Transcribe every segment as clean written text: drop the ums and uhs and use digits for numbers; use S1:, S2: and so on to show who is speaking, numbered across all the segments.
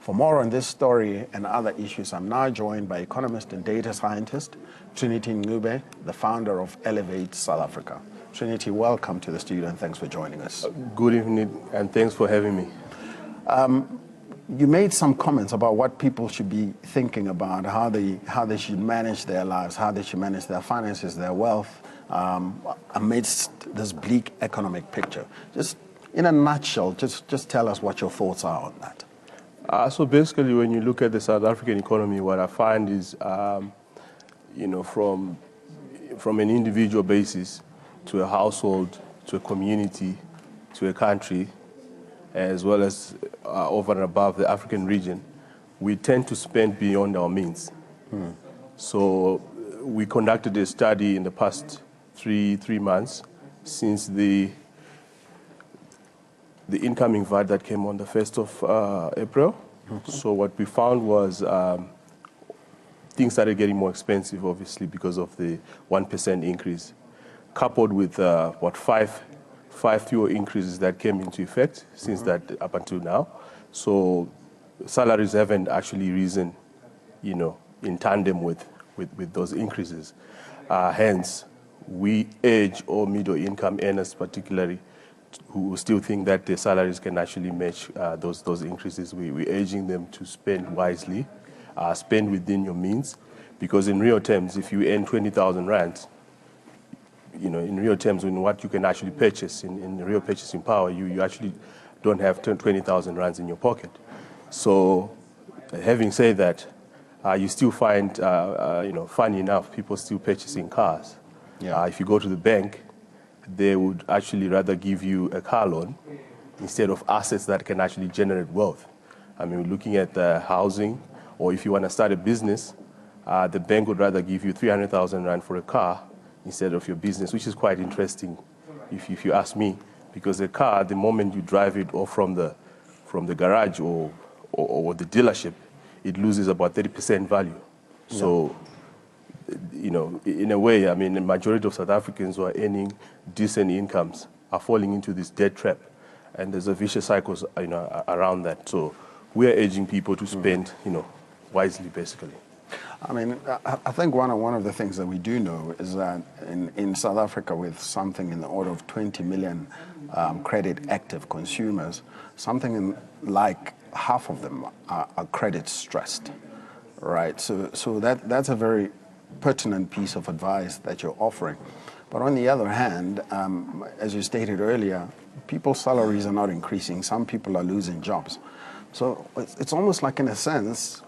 S1: For more on this story and other issues, I'm now joined by economist and data scientist Trinity Ncube, the founder of Elevate South Africa. Trinity, welcome to the studio and thanks for joining us.
S2: Good evening and thanks for having me.
S1: You made some comments about what people should be thinking about, how they should manage their lives, how they should manage their finances, their wealth, amidst this bleak economic picture. Just in a nutshell, just tell us what your thoughts are on that.
S2: So basically, when you look at the South African economy, what I find is, from an individual basis to a household, to a community, to a country, as well as over and above the African region, we tend to spend beyond our means. So we conducted a study in the past three months since the incoming VAT that came on the 1st of April. So what we found was things started getting more expensive, obviously, because of the 1% increase, coupled with five fewer increases that came into effect since that up until now. So salaries haven't actually risen, in tandem with those increases. Hence, we urge all middle income earners particularly who still think that their salaries can actually match those increases. We're urging them to spend wisely, spend within your means, because in real terms, if you earn 20,000 rands, in real terms, in what you can actually purchase, in real purchasing power, you actually don't have 20,000 rands in your pocket. So, having said that, you still find, funny enough, people still purchasing cars. Yeah. If you go to the bank, they would actually rather give you a car loan instead of assets that can actually generate wealth. I mean, looking at the housing, or if you want to start a business, the bank would rather give you 300,000 rand for a car instead of your business, which is quite interesting, if you ask me, because a car, the moment you drive it or from the garage or the dealership, it loses about 30% value. Yeah. So, in a way, I mean, the majority of South Africans who are earning decent incomes are falling into this debt trap, and there's a vicious cycle, around that. So, we are urging people to spend, wisely, basically.
S1: I mean, I think one of the things that we do know is that in South Africa, with something in the order of 20 million credit active consumers, something like half of them are credit stressed, right? So that's a very pertinent piece of advice that you're offering. But on the other hand, as you stated earlier, people's salaries are not increasing. Some people are losing jobs. So it's almost like, in a sense,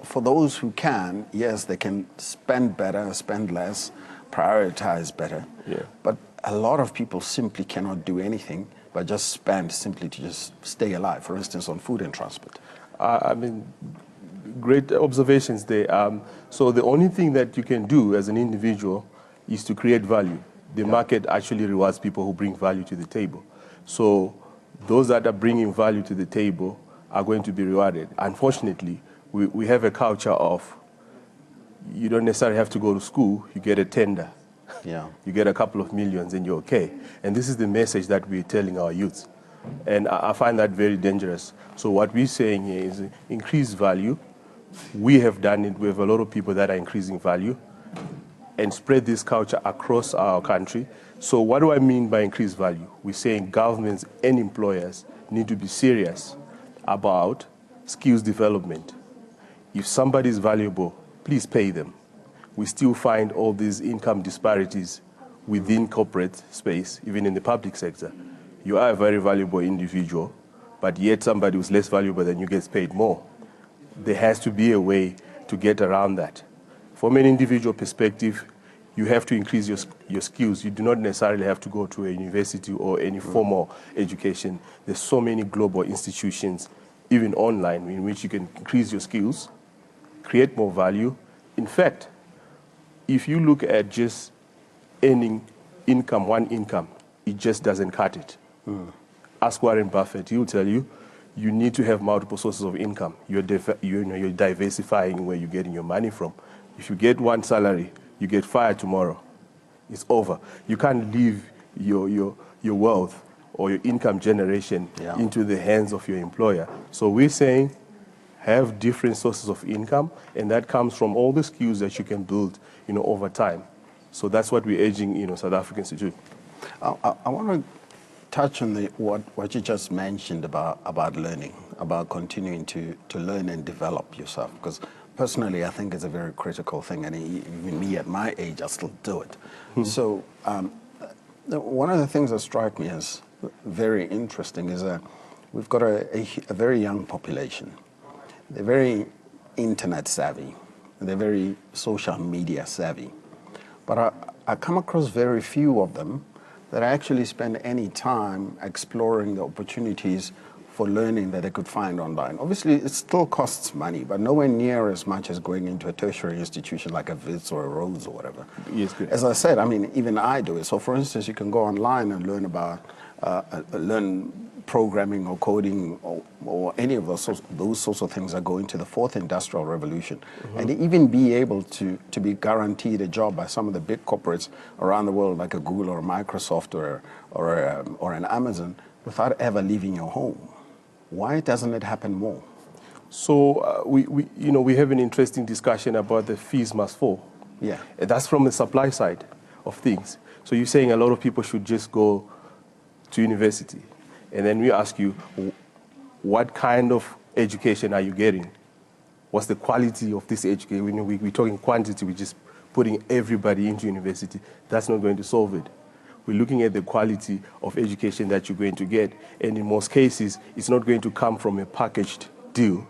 S1: for those who can, yes, they can spend better, spend less, prioritize better. Yeah. But a lot of people simply cannot do anything but just spend simply to just stay alive, for instance, on food and transport.
S2: I mean, great observations there. So the only thing that you can do as an individual is to create value. The market actually rewards people who bring value to the table. So those that are bringing value to the table are going to be rewarded. Unfortunately, we have a culture of, you don't necessarily have to go to school, you get a tender. Yeah. You get a couple of millions and you're okay. And this is the message that we're telling our youths. And I find that very dangerous. So what we're saying here is increase value. We have done it. We have a lot of people that are increasing value and spread this culture across our country. So what do I mean by increased value? We're saying governments and employers need to be serious about skills development. If somebody is valuable, please pay them. We still find all these income disparities within corporate space, even in the public sector. You are a very valuable individual, but yet somebody who's less valuable than you gets paid more. There has to be a way to get around that. From an individual perspective, you have to increase your skills. You do not necessarily have to go to a university or any formal education. There's so many global institutions, even online, in which you can increase your skills, create more value. In fact, if you look at just earning income, one income, it just doesn't cut it. Ask Warren Buffett, he'll tell you, you need to have multiple sources of income. You're diversifying where you're getting your money from. If you get one salary, you get fired tomorrow. It's over. You can't leave your wealth or your income generation into the hands of your employer. So we're saying, have different sources of income, and that comes from all the skills that you can build, over time. So that's what we're urging, South Africans to do.
S1: I want to touch on what you just mentioned about learning, about continuing to learn and develop yourself, because personally I think it's a very critical thing, and even me at my age, I still do it. So one of the things that strike me as very interesting is that we've got a very young population. They're very internet savvy, they're very social media savvy, but I come across very few of them that actually spend any time exploring the opportunities for learning that they could find online. Obviously, it still costs money, but nowhere near as much as going into a tertiary institution like a WITS or a Rhodes or whatever.
S2: Yes, good.
S1: As I said, I mean, even I do it. So for instance, you can go online and learn about, learn programming or coding or any of those sorts of things that go into the fourth industrial revolution, and even be able to be guaranteed a job by some of the big corporates around the world, like a Google or a Microsoft or an Amazon, without ever leaving your home. Why doesn't it happen more?
S2: So we have an interesting discussion about the fees must fall.
S1: Yeah,
S2: And that's from the supply side of things. So you're saying a lot of people should just go to university, and then we ask you, what kind of education are you getting? What's the quality of this education? We're talking quantity, we're just putting everybody into university. That's not going to solve it. We're looking at the quality of education that you're going to get, and in most cases, it's not going to come from a packaged deal.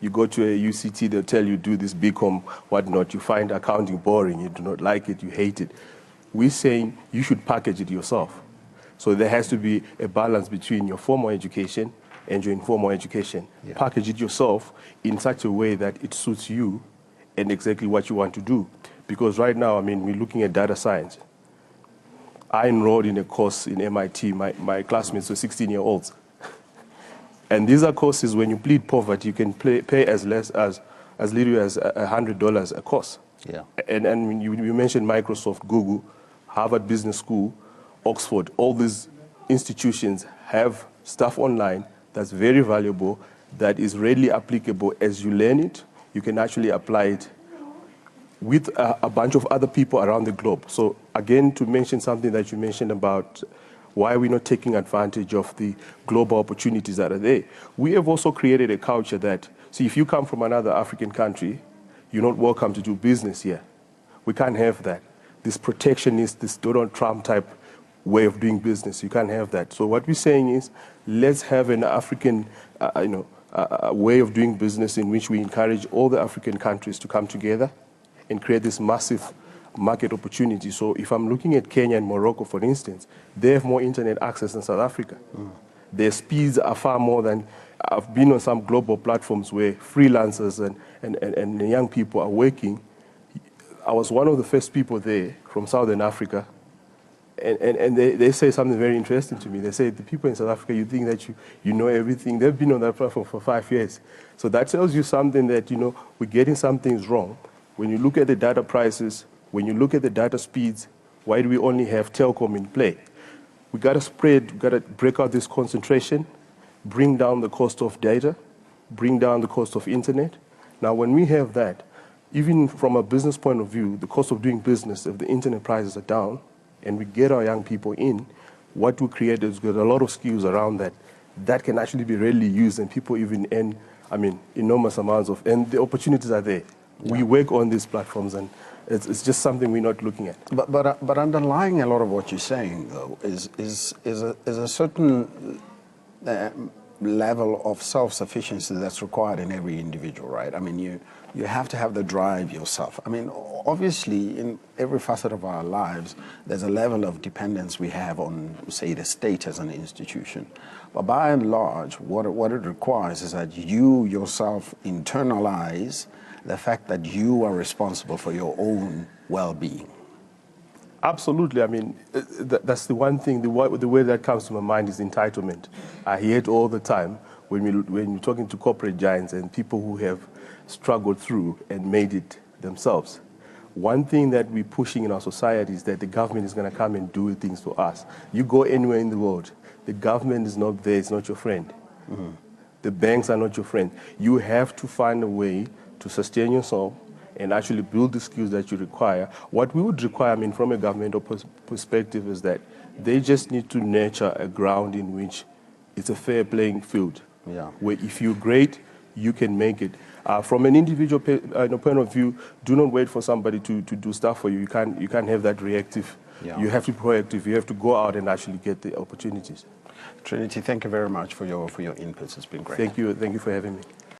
S2: You go to a UCT, they'll tell you, do this BCom, whatnot. You find accounting boring, you do not like it, you hate it. We're saying you should package it yourself. So there has to be a balance between your formal education and your informal education.
S1: Yeah.
S2: Package it yourself in such a way that it suits you and exactly what you want to do. Because right now, I mean, we're looking at data science. I enrolled in a course in MIT. My classmates were 16-year-olds. And these are courses, when you plead poverty, you can pay as little as $100 a course.
S1: yeah.
S2: And when you mentioned Microsoft, Google, Harvard Business School, Oxford, all these institutions have stuff online that's very valuable, that is readily applicable. As you learn it, you can actually apply it with a bunch of other people around the globe. So again, to mention something that you mentioned about why we're not taking advantage of the global opportunities that are there. We have also created a culture that, see, if you come from another African country, you're not welcome to do business here. We can't have that. This protectionist, this Donald Trump type way of doing business, you can't have that. So what we're saying is, let's have an African, way of doing business in which we encourage all the African countries to come together and create this massive market opportunity. So if I'm looking at Kenya and Morocco, for instance, they have more internet access than South Africa. Their speeds are far more than, I've been on some global platforms where freelancers and young people are working. I was one of the first people there from Southern Africa, and they say something very interesting to me. They say, the people in South Africa, you think that you know everything. They've been on that platform for 5 years. So that tells you something that, we're getting some things wrong. When you look at the data prices, when you look at the data speeds, why do we only have telecom in play? We got to spread, we got to break out this concentration, bring down the cost of data, bring down the cost of internet. Now, when we have that, even from a business point of view, the cost of doing business, if the internet prices are down, and we get our young people in, what we create is we've got a lot of skills around that can actually be readily used, and people even earn, enormous amounts of, and the opportunities are there. Yeah. We work on these platforms, and it's just something we're not looking at.
S1: But underlying a lot of what you're saying, though, is a certain level of self-sufficiency that's required in every individual, right? I mean, you have to have the drive yourself. I mean, obviously, in every facet of our lives, there's a level of dependence we have on, say, the state as an institution. But by and large, what it requires is that you yourself internalize the fact that you are responsible for your own well-being.
S2: Absolutely. I mean, that's the one thing, the way that comes to my mind is entitlement. I hear it all the time when you're talking to corporate giants and people who have struggled through and made it themselves. One thing that we're pushing in our society is that the government is going to come and do things for us. You go anywhere in the world, the government is not there, it's not your friend. The banks are not your friend. You have to find a way to sustain yourself and actually build the skills that you require. What we would require, I mean, from a governmental perspective, is that they just need to nurture a ground in which it's a fair playing field.
S1: Yeah.
S2: Where if you're great, you can make it. From an individual point of view, do not wait for somebody to do stuff for you. You can't have that reactive.
S1: Yeah.
S2: You have to be proactive. You have to go out and actually get the opportunities.
S1: Trinity, thank you very much for your inputs. It's been great.
S2: Thank you for having me.